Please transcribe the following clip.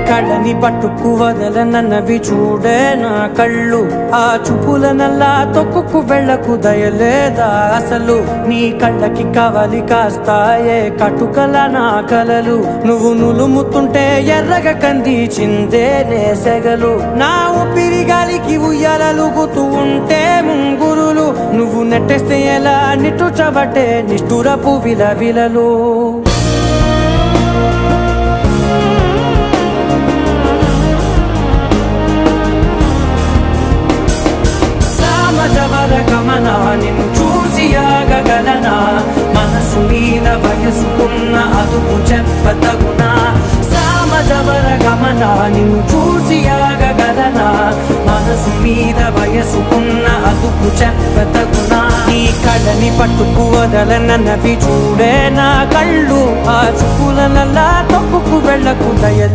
కళ్ళని పట్టుకు వదలనన్నవి చూడే నా కళ్ళు, ఆ చూపులనల్లా తొక్కుకు వెళ్ళకు దయలేదా అసలు. నీ కళ్ళకి కవలి కాస్తాయే కటుకల నా కలలు, నువ్వు నులుముతుంటే ఎర్రగా కందిచిందే నేసెగలు. నా ఊపిరి గాలికి ఉయ్యాలలుగుతూ ఉంటే ముంగురులు, నువ్వు నెట్టేస్తే ఎలా నిట్టుచబట్టే నిష్ఠురపు విలవిలలు. గమనా నిన్ను చూసి ఆగగలనా, మనసు మీద వయసుకున్న అదుపు చెప్పతగునా. సామజవర గమనా నిన్ను చూసి ఆగగలనా, మనసు మీద వయసుకున్న అదుపు చెప్పతగునా. నీ కళ్ళని పట్టుకు వదలనన్నవి చూడే నా కళ్ళు, ఆ చూపులనల్లా తొక్కుకు వెళ్ళకు దయ